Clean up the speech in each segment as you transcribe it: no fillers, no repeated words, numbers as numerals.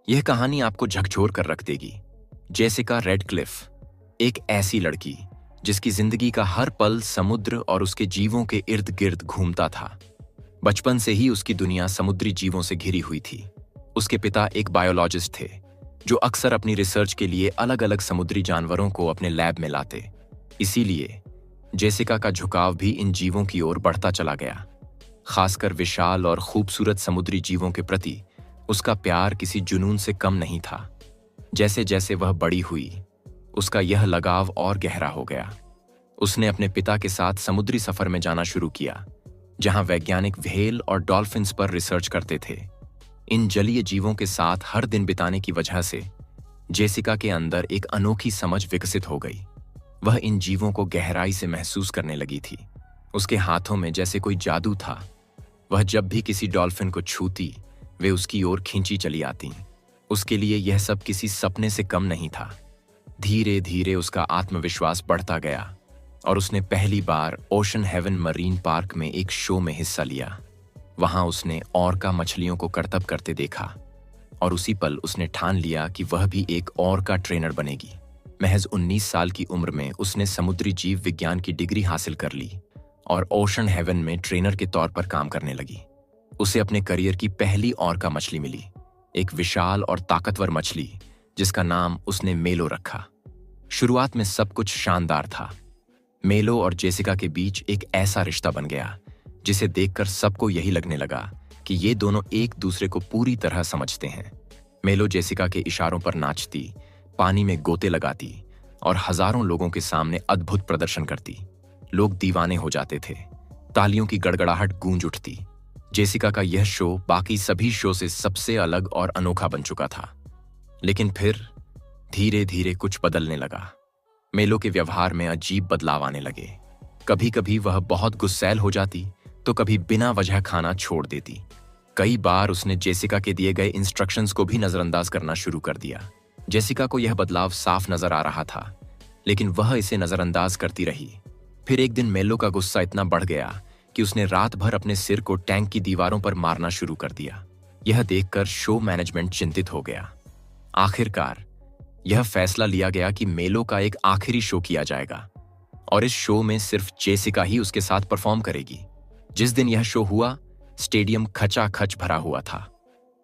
यह कहानी आपको झकझोर कर रख देगी। जेसिका रेडक्लिफ, एक ऐसी लड़की जिसकी जिंदगी का हर पल समुद्र और उसके जीवों के इर्द गिर्द घूमता था। बचपन से ही उसकी दुनिया समुद्री जीवों से घिरी हुई थी। उसके पिता एक बायोलॉजिस्ट थे जो अक्सर अपनी रिसर्च के लिए अलग अलग समुद्री जानवरों को अपने लैब में लाते। इसीलिए जेसिका का झुकाव भी इन जीवों की ओर बढ़ता चला गया। खासकर विशाल और खूबसूरत समुद्री जीवों के प्रति उसका प्यार किसी जुनून से कम नहीं था। जैसे जैसे वह बड़ी हुई, उसका यह लगाव और गहरा हो गया। उसने अपने पिता के साथ समुद्री सफर में जाना शुरू किया, जहां वैज्ञानिक व्हेल और डॉल्फिन्स पर रिसर्च करते थे। इन जलीय जीवों के साथ हर दिन बिताने की वजह से जेसिका के अंदर एक अनोखी समझ विकसित हो गई। वह इन जीवों को गहराई से महसूस करने लगी थी। उसके हाथों में जैसे कोई जादू था। वह जब भी किसी डॉल्फिन को छूती, वे उसकी ओर खींची चली आती। उसके लिए यह सब किसी सपने से कम नहीं था। धीरे धीरे उसका आत्मविश्वास बढ़ता गया और उसने पहली बार ओशन हेवन मरीन पार्क में एक शो में हिस्सा लिया। वहां उसने ऑर्का मछलियों को करतब करते देखा और उसी पल उसने ठान लिया कि वह भी एक ऑर्का ट्रेनर बनेगी। महज 19 साल की उम्र में उसने समुद्री जीव विज्ञान की डिग्री हासिल कर ली और ओशन हेवन में ट्रेनर के तौर पर काम करने लगी। उसे अपने करियर की पहली ऑर्का मछली मिली, एक विशाल और ताकतवर मछली जिसका नाम उसने मेलो रखा। शुरुआत में सब कुछ शानदार था। मेलो और जेसिका के बीच एक ऐसा रिश्ता बन गया जिसे देखकर सबको यही लगने लगा कि ये दोनों एक दूसरे को पूरी तरह समझते हैं। मेलो जेसिका के इशारों पर नाचती, पानी में गोते लगाती और हजारों लोगों के सामने अद्भुत प्रदर्शन करती। लोग दीवाने हो जाते थे। तालियों की गड़गड़ाहट गूंज उठती। जेसिका का यह शो बाकी सभी शो से सबसे अलग और अनोखा बन चुका था। लेकिन फिर धीरे धीरे कुछ बदलने लगा। मेलो के व्यवहार में अजीब बदलाव आने लगे। कभी कभी वह बहुत गुस्सैल हो जाती तो कभी बिना वजह खाना छोड़ देती। कई बार उसने जेसिका के दिए गए इंस्ट्रक्शंस को भी नजरअंदाज करना शुरू कर दिया। जेसिका को यह बदलाव साफ नजर आ रहा था, लेकिन वह इसे नजरअंदाज करती रही। फिर एक दिन मेलो का गुस्सा इतना बढ़ गया कि उसने रात भर अपने सिर को टैंक की दीवारों पर मारना शुरू कर दिया। यह देखकर शो मैनेजमेंट चिंतित हो गया। आखिरकार यह फैसला लिया गया कि मेलो का एक आखिरी शो किया जाएगा और इस शो में सिर्फ जेसिका ही उसके साथ परफॉर्म करेगी। जिस दिन यह शो हुआ, स्टेडियम खचाखच भरा हुआ था।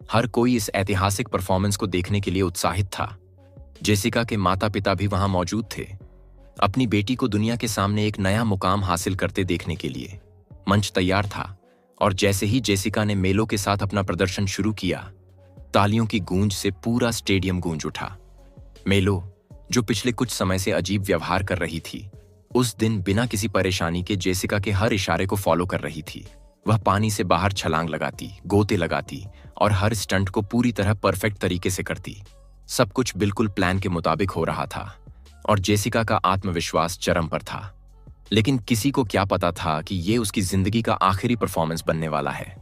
हर कोई इस ऐतिहासिक परफॉर्मेंस को देखने के लिए उत्साहित था। जेसिका के माता पिता भी वहां मौजूद थे, अपनी बेटी को दुनिया के सामने एक नया मुकाम हासिल करते देखने के लिए। मंच तैयार था और जैसे ही जेसिका ने मेलो के साथ अपना प्रदर्शन शुरू किया, तालियों की गूंज से पूरा स्टेडियम गूंज उठा। मेलो, जो पिछले कुछ समय से अजीब व्यवहार कर रही थी, उस दिन बिना किसी परेशानी के जेसिका के हर इशारे को फॉलो कर रही थी। वह पानी से बाहर छलांग लगाती, गोते लगाती और हर स्टंट को पूरी तरह परफेक्ट तरीके से करती। सब कुछ बिल्कुल प्लान के मुताबिक हो रहा था और जेसिका का आत्मविश्वास चरम पर था। लेकिन किसी को क्या पता था कि ये उसकी जिंदगी का आखिरी परफॉर्मेंस बनने वाला है।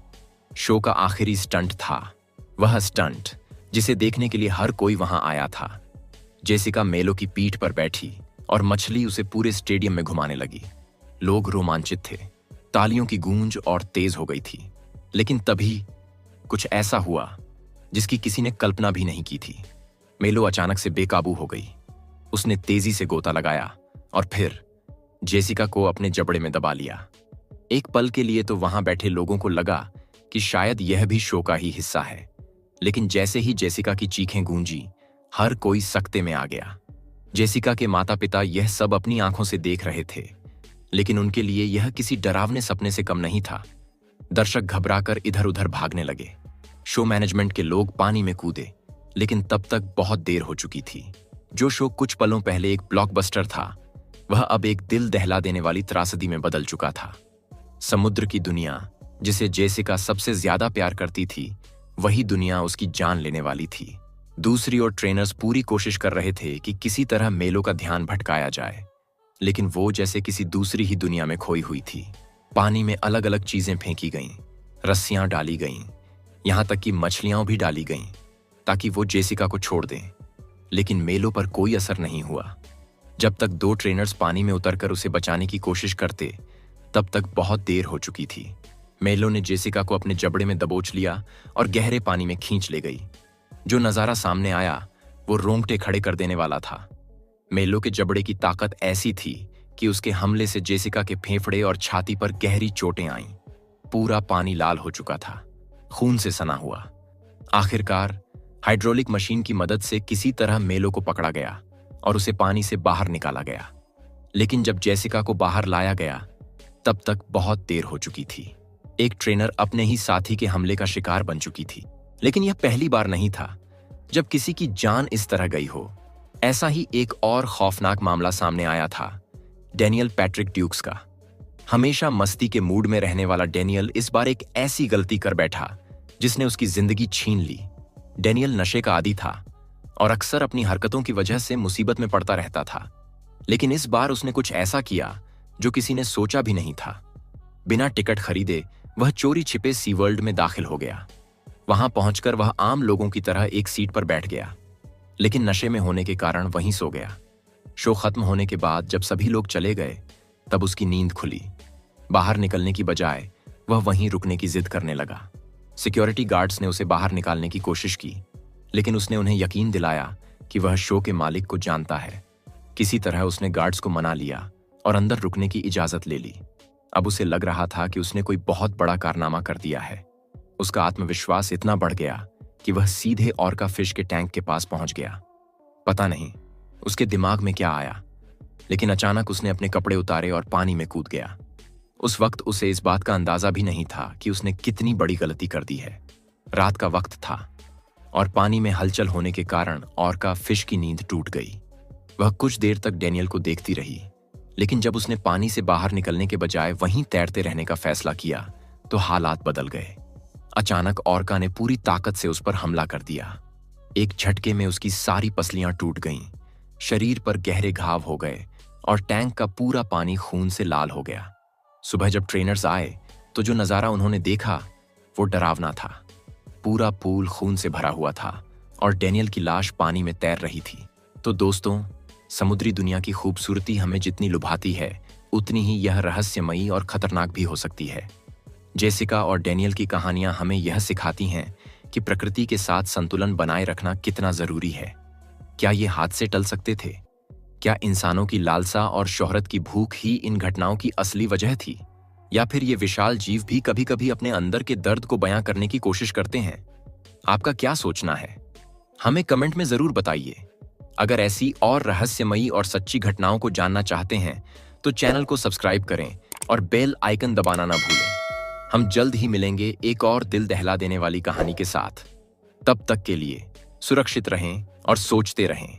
शो का आखिरी स्टंट था, वह स्टंट जिसे देखने के लिए हर कोई वहां आया था। जेसिका मेलो की पीठ पर बैठी और मछली उसे पूरे स्टेडियम में घुमाने लगी। लोग रोमांचित थे, तालियों की गूंज और तेज हो गई थी। लेकिन तभी कुछ ऐसा हुआ जिसकी किसी ने कल्पना भी नहीं की थी। मेलो अचानक से बेकाबू हो गई। उसने तेजी से गोता लगाया और फिर जेसिका को अपने जबड़े में दबा लिया। एक पल के लिए तो वहां बैठे लोगों को लगा कि शायद यह भी शो का ही हिस्सा है। लेकिन जैसे ही जेसिका की चीखें गूंजी, हर कोई सकते में आ गया। जेसिका के माता पिता यह सब अपनी आंखों से देख रहे थे, लेकिन उनके लिए यह किसी डरावने सपने से कम नहीं था। दर्शक घबराकर इधर उधर भागने लगे। शो मैनेजमेंट के लोग पानी में कूदे, लेकिन तब तक बहुत देर हो चुकी थी। जो शो कुछ पलों पहले एक ब्लॉकबस्टर था, वह अब एक दिल दहला देने वाली त्रासदी में बदल चुका था। समुद्र की दुनिया, जिसे जेसिका सबसे ज्यादा प्यार करती थी, वही दुनिया उसकी जान लेने वाली थी। दूसरी ओर ट्रेनर्स पूरी कोशिश कर रहे थे कि किसी तरह मेलो का ध्यान भटकाया जाए, लेकिन वो जैसे किसी दूसरी ही दुनिया में खोई हुई थी। पानी में अलग अलग चीजें फेंकी गईं, रस्सियां डाली गईं, यहां तक कि मछलियां भी डाली गईं ताकि वो जेसिका को छोड़ दें। लेकिन मेलो पर कोई असर नहीं हुआ। जब तक 2 ट्रेनर्स पानी में उतरकर उसे बचाने की कोशिश करते, तब तक बहुत देर हो चुकी थी। मेलो ने जेसिका को अपने जबड़े में दबोच लिया और गहरे पानी में खींच ले गई। जो नजारा सामने आया वो रोंगटे खड़े कर देने वाला था। मेलो के जबड़े की ताकत ऐसी थी कि उसके हमले से जेसिका के फेफड़े और छाती पर गहरी चोटें आईं। पूरा पानी लाल हो चुका था, खून से सना हुआ। आखिरकार हाइड्रोलिक मशीन की मदद से किसी तरह मेलो को पकड़ा गया और उसे पानी से बाहर निकाला गया। लेकिन जब जेसिका को बाहर लाया गया तब तक बहुत देर हो चुकी थी। एक ट्रेनर अपने ही साथी के हमले का शिकार बन चुकी थी। लेकिन यह पहली बार नहीं था जब किसी की जान इस तरह गई हो। ऐसा ही एक और खौफनाक मामला सामने आया था डेनियल पैट्रिक ड्यूक्स का। हमेशा मस्ती के मूड में रहने वाला डेनियल इस बार एक ऐसी गलती कर बैठा जिसने उसकी जिंदगी छीन ली। डेनियल नशे का आदी था और अक्सर अपनी हरकतों की वजह से मुसीबत में पड़ता रहता था। लेकिन इस बार उसने कुछ ऐसा किया जो किसी ने सोचा भी नहीं था। बिना टिकट खरीदे वह चोरी छिपे सी वर्ल्ड में दाखिल हो गया। वहां पहुंचकर वह आम लोगों की तरह एक सीट पर बैठ गया, लेकिन नशे में होने के कारण वहीं सो गया। शो खत्म होने के बाद जब सभी लोग चले गए तब उसकी नींद खुली। बाहर निकलने की बजाय वह वहीं रुकने की जिद करने लगा। सिक्योरिटी गार्ड्स ने उसे बाहर निकालने की कोशिश की, लेकिन उसने उन्हें यकीन दिलाया कि वह शो के मालिक को जानता है। किसी तरह उसने गार्ड्स को मना लिया और अंदर रुकने की इजाजत ले ली। अब उसे लग रहा था कि उसने कोई बहुत बड़ा कारनामा कर दिया है। उसका आत्मविश्वास इतना बढ़ गया कि वह सीधे ऑर्का फिश के टैंक के पास पहुंच गया। पता नहीं उसके दिमाग में क्या आया, लेकिन अचानक उसने अपने कपड़े उतारे और पानी में कूद गया। उस वक्त उसे इस बात का अंदाजा भी नहीं था कि उसने कितनी बड़ी गलती कर दी है। रात का वक्त था और पानी में हलचल होने के कारण ऑर्का फिश की नींद टूट गई। वह कुछ देर तक डेनियल को देखती रही, लेकिन जब उसने पानी से बाहर निकलने के बजाय वहीं तैरते रहने का फैसला किया तो हालात बदल गए। अचानक ऑर्का ने पूरी ताकत से उस पर हमला कर दिया। एक झटके में उसकी सारी पसलियां टूट गईं, शरीर पर गहरे घाव हो गए और टैंक का पूरा पानी खून से लाल हो गया। सुबह जब ट्रेनर्स आए तो जो नजारा उन्होंने देखा वो डरावना था। पूरा पूल खून से भरा हुआ था और डेनियल की लाश पानी में तैर रही थी। तो दोस्तों, समुद्री दुनिया की खूबसूरती हमें जितनी लुभाती है उतनी ही यह रहस्यमयी और खतरनाक भी हो सकती है। जेसिका और डेनियल की कहानियां हमें यह सिखाती हैं कि प्रकृति के साथ संतुलन बनाए रखना कितना जरूरी है। क्या ये हादसे टल सकते थे? क्या इंसानों की लालसा और शोहरत की भूख ही इन घटनाओं की असली वजह थी? या फिर ये विशाल जीव भी कभी कभी अपने अंदर के दर्द को बयां करने की कोशिश करते हैं? आपका क्या सोचना है? हमें कमेंट में जरूर बताइए। अगर ऐसी और रहस्यमयी और सच्ची घटनाओं को जानना चाहते हैं तो चैनल को सब्सक्राइब करें और बेल आइकन दबाना ना भूलें। हम जल्द ही मिलेंगे एक और दिल दहला देने वाली कहानी के साथ। तब तक के लिए सुरक्षित रहें और सोचते रहें।